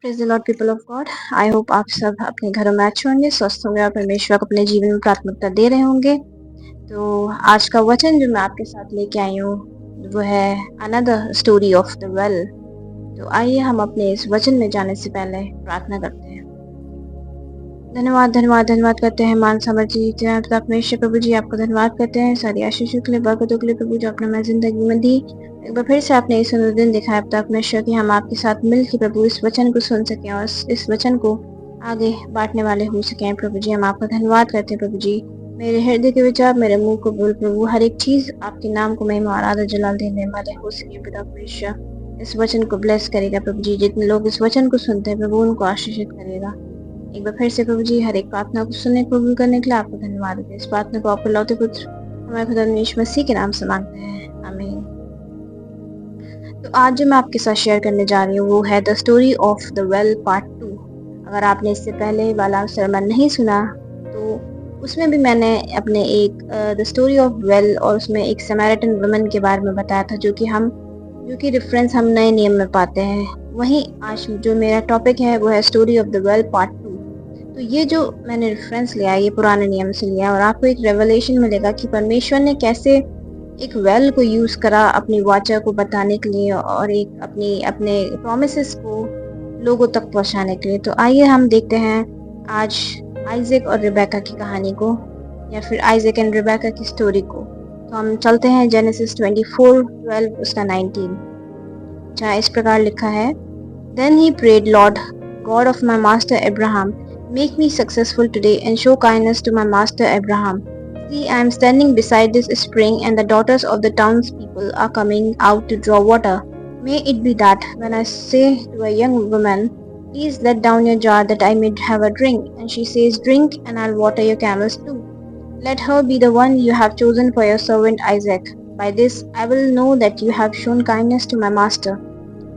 Praise the Lord people of God. I hope आप सब अपने घरों में अच्छे होंगे, स्वस्थ होंगे और परमेश्वर को अपने जीवन में प्राथमिकता दे रहे होंगे। तो आज का वचन जो मैं आपके साथ लेके आई हूँ वो है another story of the well. तो आइए हम अपने इस वचन में जाने से पहले प्रार्थना करते हैं। धन्यवाद धन्यवाद धन्यवाद करते हैं मान सामर्थ्य जीते हैं पिता परमेश्वर प्रभु जी, आपको धन्यवाद करते हैं सारी आशीषों के लिए, बरकतों के लिए प्रभु जो आपने हमारी जिंदगी में दी। एक बार फिर से आपने इस सुंदर दिन दिखाया पिता परमेश्वर की हम आपके साथ मिलकर प्रभु इस वचन को सुन सकें और इस वचन को आगे बांटने वाले हो सकें। प्रभु जी हम आपका धन्यवाद करते हैं प्रभु जी। मेरे हृदय के विचार, मेरे मुंह को बोल प्रभु, हर एक चीज आपके नाम को महिमा और आदर जलाल देने वाले हो सके पिता परमेश्वर। इस वचन को ब्लेस करेगा प्रभु जी, जितने लोग इस वचन को सुनते हैं प्रभु उनको आशीषित करेगा। एक बार फिर से प्रभु जी हर एक प्रार्थना को सुनने कबूल करने के लिए आपको धन्यवाद देते हैं। इस प्रार्थना को आपके लौते पुत्र हमारे खुदा यीशु मसीह के नाम से मांगते हैं, आमीन। तो आज जो मैं आपके साथ शेयर करने जा रही हूँ वो है the story of the well part 2। अगर आपने इससे पहले वाला सरमन नहीं सुना तो उसमें भी मैंने अपने एक द स्टोरी ऑफ वेल और उसमें एक समैरिटन वुमन के बारे में बताया था, जो कि रेफरेंस हम नए नियम में पाते हैं। वहीं आज जो मेरा टॉपिक है वो है story of the well part 2। तो ये जो मैंने रेफरेंस लिया ये पुराने नियम से लिया और आपको एक रेवलेशन मिलेगा कि परमेश्वर ने कैसे एक वेल को यूज करा अपनी वाचा को बताने के लिए और एक अपने प्रोमिसेस को लोगों तक पहुंचाने के लिए। तो आइए हम देखते हैं आज आइजैक और रिबेका की कहानी को, या फिर आइजैक एंड रिबेका की स्टोरी को। तो हम चलते हैं जेनेसिस 24:12 उसका 19, जहाँ इस प्रकार लिखा है, Then he prayed, Lord, God of my master Abraham, make me successful today and show kindness to my master Abraham. See, I am standing beside this spring, and the daughters of the townspeople are coming out to draw water. May it be that when I say to a young woman, Please let down your jar that I may have a drink, and she says, Drink, and I'll water your camels too. Let her be the one you have chosen for your servant Isaac. By this I will know that you have shown kindness to my master.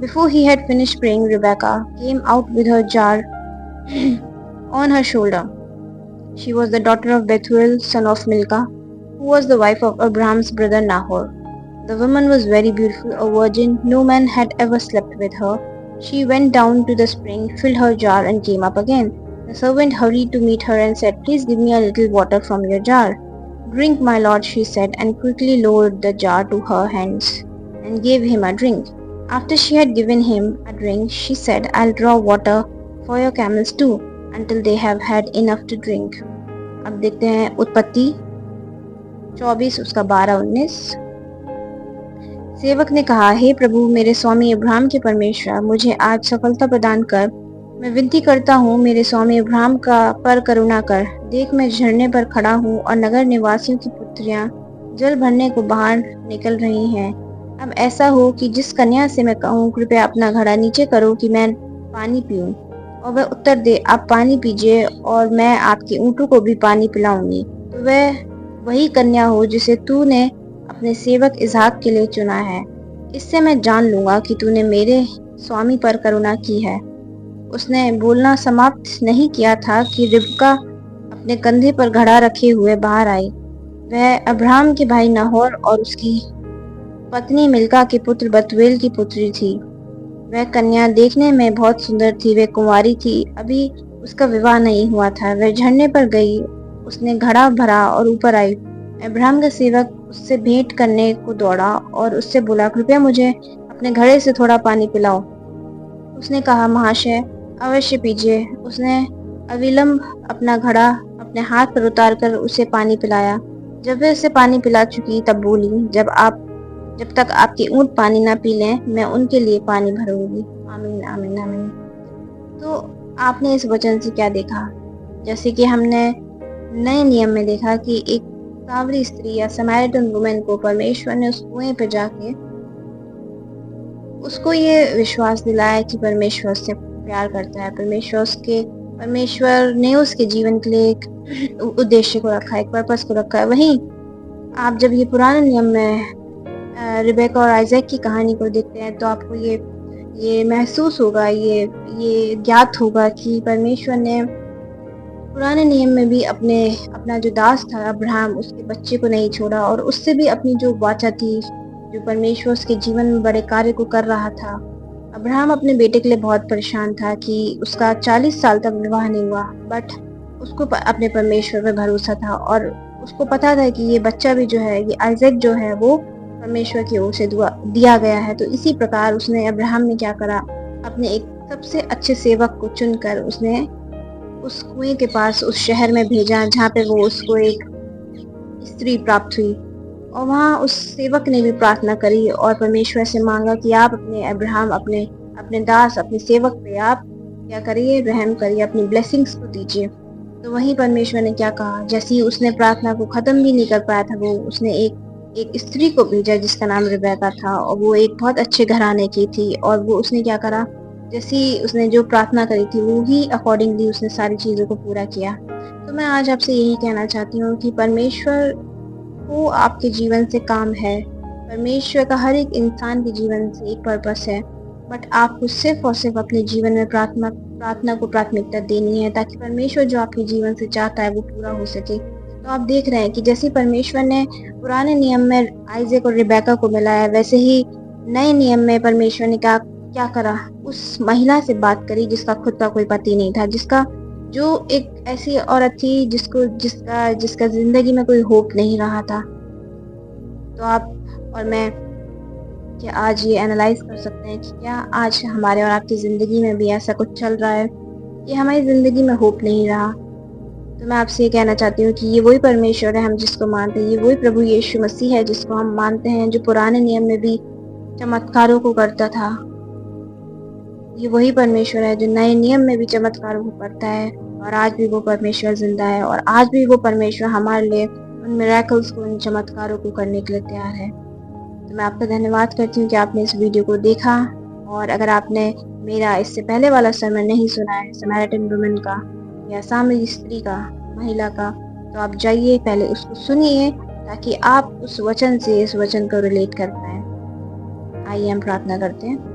Before he had finished praying, Rebecca came out with her jar on her shoulder. She was the daughter of Bethuel, son of Milcah, who was the wife of Abraham's brother Nahor. The woman was very beautiful, a virgin, no man had ever slept with her. She went down to the spring, filled her jar, and came up again. The servant hurried to meet her and said, Please give me a little water from your jar. Drink, my lord, she said, and quickly lowered the jar to her hands and gave him a drink. After she had given him a drink, she said, I'll draw water for your camels too, until they have had enough to drink. अब देखते हैं उत्पत्ति 24 उसका 12-19। सेवक ने कहा, हे प्रभु, मेरे स्वामी Abraham के परमेश्वर, मुझे आज सफलता प्रदान कर। मैं विनती करता हूँ, मेरे स्वामी अब्राहम का पर करुणा कर। देख, मैं झरने पर खड़ा हूँ और नगर निवासियों की पुत्रियां जल भरने को बाहर निकल रही हैं। अब ऐसा हो कि जिस कन्या से मैं कहूँ, कृपया अपना घड़ा नीचे करो कि मैं पानी पीऊँ, और वह उत्तर दे, आप पानी पीजिए और मैं आपके ऊँटों को भी पानी पिलाऊंगी, तो वह वही कन्या हो जिसे तूने अपने सेवक इसहाक के लिए चुना है। इससे मैं जान लूंगा कि तूने मेरे स्वामी पर करुणा की है। उसने बोलना समाप्त नहीं किया था कि रिबका अपने कंधे पर घड़ा रखे हुए बाहर आई। वह अब्राहम के भाई नाहोर और उसकी पत्नी मिल्का के पुत्र बतूएल की पुत्री थी। वह कन्या देखने में बहुत सुंदर थी। वह कुंवारी थी, अभी उसका विवाह नहीं हुआ था। वह झरने पर गई, उसने घड़ा भरा और ऊपर आई। अब्राहम का सेवक उससे भेंट करने को दौड़ा और उससे बोला, कृपया मुझे अपने घड़े से थोड़ा पानी पिलाओ। उसने कहा, महाशय, अवश्य पीजिए। उसने अविलंब अपना घड़ा अपने हाथ पर उतारकर उसे पानी पिलाया। जब वह उसे पानी पिला चुकी तब बोली, जब तक आपके ऊँट पानी ना पी लें, मैं उनके लिए पानी भरूंगी। आमीन आमीन आमीन। तो आपने इस वचन से क्या देखा? जैसे कि हमने नए नियम में देखा कि एक सावरी स्त्री या समैरिटन वुमन को परमेश्वर ने उस कुएं पे जाके उसको ये विश्वास दिलाया कि परमेश्वर उससे प्यार करता है। परमेश्वर ने उसके जीवन के लिए एक उद्देश्य को रखा है, एक पर्पस को रखा है। वहीं आप जब ये पुराने नियम में रिबेका और आइजैक की कहानी को देखते हैं तो आपको ये महसूस होगा, ये ज्ञात होगा कि परमेश्वर ने पुराने नियम में भी अपना जो दास था अब्राहम, उसके बच्चे को नहीं छोड़ा और उससे भी अपनी जो वाचा थी, जो परमेश्वर उसके जीवन में बड़े कार्य को कर रहा था, अब्राहम अपने बेटे के लिए बहुत परेशान था कि उसका 40 साल तक विवाह नहीं हुआ, बट उसको अपने परमेश्वर पे भरोसा था और उसको पता था कि ये बच्चा भी जो है, ये आइजैक जो है वो परमेश्वर की ओर से दुआ दिया गया है। तो इसी प्रकार उसने अब्राहम ने क्या करा, अपने एक सबसे अच्छे सेवक को चुनकर उसने उस कुएं के पास उस शहर में भेजा जहाँ पे वो उसको एक स्त्री प्राप्त हुई। और वहाँ उस सेवक ने भी प्रार्थना करी और परमेश्वर से मांगा कि आप अपने अब्राहम, अपने अपने दास, अपने सेवक पे आप क्या करिए, रहम करिए, अपनी ब्लेसिंग्स को दीजिए। तो वहीं परमेश्वर ने क्या कहा, जैसे ही उसने प्रार्थना को खत्म भी नहीं कर पाया था, वो उसने एक स्त्री को भेजा जिसका नाम रिबेका था और वो एक बहुत अच्छे घराने की थी। और वो उसने क्या करा, जैसे ही उसने जो प्रार्थना करी थी वो ही अकॉर्डिंगली उसने सारी चीज़ों को पूरा किया। तो मैं आज आपसे यही कहना चाहती हूँ कि परमेश्वर को आपके जीवन से काम है। परमेश्वर का हर एक इंसान के जीवन से एक पर्पस है, बट आपको सिर्फ़ और सिर्फ़ अपने जीवन में प्रार्थना प्रार्थना को प्राथमिकता देनी है ताकि परमेश्वर जो आपके जीवन से चाहता है वो पूरा हो सके। तो आप देख रहे हैं कि जैसे परमेश्वर ने पुराने नियम में आइज़ैक और रिबेका को मिलाया, वैसे ही नए नियम में परमेश्वर ने क्या क्या करा, उस महिला से बात करी जिसका खुद का कोई पति नहीं था, जिसका जो एक ऐसी औरत थी जिसको जिसका जिसका ज़िंदगी में कोई होप नहीं रहा था। तो आप और मैं क्या आज ये एनालाइज़ कर सकते हैं कि क्या आज हमारे और आपकी ज़िंदगी में भी ऐसा कुछ चल रहा है कि हमारी ज़िंदगी में होप नहीं रहा? तो मैं आपसे ये कहना चाहती हूँ कि ये वही परमेश्वर है हम जिसको मानते हैं, ये वही प्रभु यीशु मसीह है जिसको हम मानते हैं, जो पुराने नियम में भी चमत्कारों को करता था। ये वही परमेश्वर है जो नए नियम में भी चमत्कारों को करता है और आज भी वो परमेश्वर ज़िंदा है और आज भी वो परमेश्वर हमारे लिए उन मिरेकल्स को, उन चमत्कारों को करने के लिए तैयार है। तो मैं आपका धन्यवाद करती हूँ कि आपने इस वीडियो को देखा। और अगर आपने मेरा इससे पहले वाला सरमन नहीं सुना है, समैरिटन वुमन का या सामरी स्त्री का, महिला का, तो आप जाइए पहले उसको सुनिए ताकि आप उस वचन से इस वचन को रिलेट कर पाएँ। आइए हम प्रार्थना करते हैं।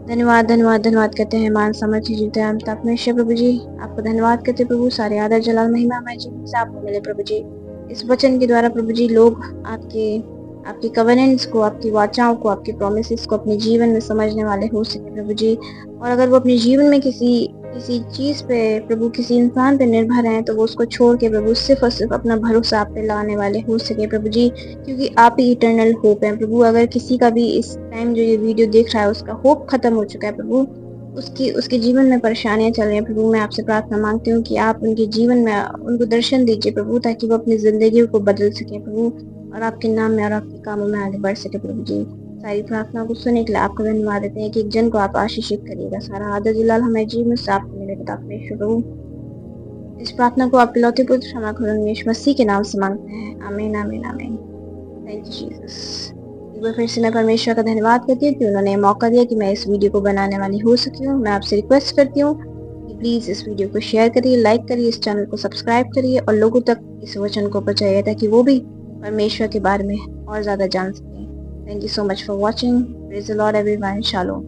धन्यवाद, धन्यवाद, धन्यवाद करते हैं मान समझ जीते हम तब में प्रभु जी। आपको धन्यवाद करते प्रभु, सारे आदर जलाल महिमा हमारे जीवन से आपको मिले प्रभु जी। इस वचन के द्वारा प्रभु जी लोग आपके आपके कवेनेंट्स को, आपकी वाचाओं को, आपके प्रोमिसेस को अपने जीवन में समझने वाले हो सके प्रभु जी। और अगर वो अपने जीवन में किसी किसी चीज़ पे प्रभु, किसी इंसान पे निर्भर हैं, तो वो उसको छोड़ के प्रभु सिर्फ़ और सिर्फ़ अपना भरोसा आप पे लाने वाले हो सके प्रभु जी। क्योंकि आप ही इटर्नल होप है प्रभु। अगर किसी का भी इस टाइम जो ये वीडियो देख रहा है उसका होप खत्म हो चुका है प्रभु, उसकी उसके जीवन में परेशानियाँ चल रही हैं प्रभु, मैं आपसे प्रार्थना मांगती हूँ कि आप उनके जीवन में उनको दर्शन दीजिए प्रभु, ताकि वो अपनी ज़िंदगी को बदल सकें प्रभु और आपके नाम में और आपके कामों में आगे बढ़ सके प्रभु जी। सारी प्रार्थना को सुनने के लिए आपका धन्यवाद देते हैं कि एक जन को आप आशीषित करिएगा। सारा आदर जलाल हमारे जीवन से आपको मिले पिता परमेश्वर प्रभु। इस प्रार्थना को आपके लौते पुत्र क्षमा करो यीशु मसीह के नाम से मांगते हैं। आमीन, आमीन, आमीन। Thank you Jesus. एक बार फिर से मैं परमेश्वर का धन्यवाद करती हूँ कि उन्होंने मौका दिया कि मैं इस वीडियो को बनाने वाली हो सकी हूँ। मैं आपसे रिक्वेस्ट करती हूँ कि प्लीज़ इस वीडियो को शेयर करिए, लाइक करिए, इस चैनल को सब्सक्राइब करिए और लोगों तक इस वचन को पहुँचाइए ताकि वो भी परमेश्वर के बारे में और ज़्यादा जान सकें। Thank you so much for watching. Praise the Lord everyone. Shalom.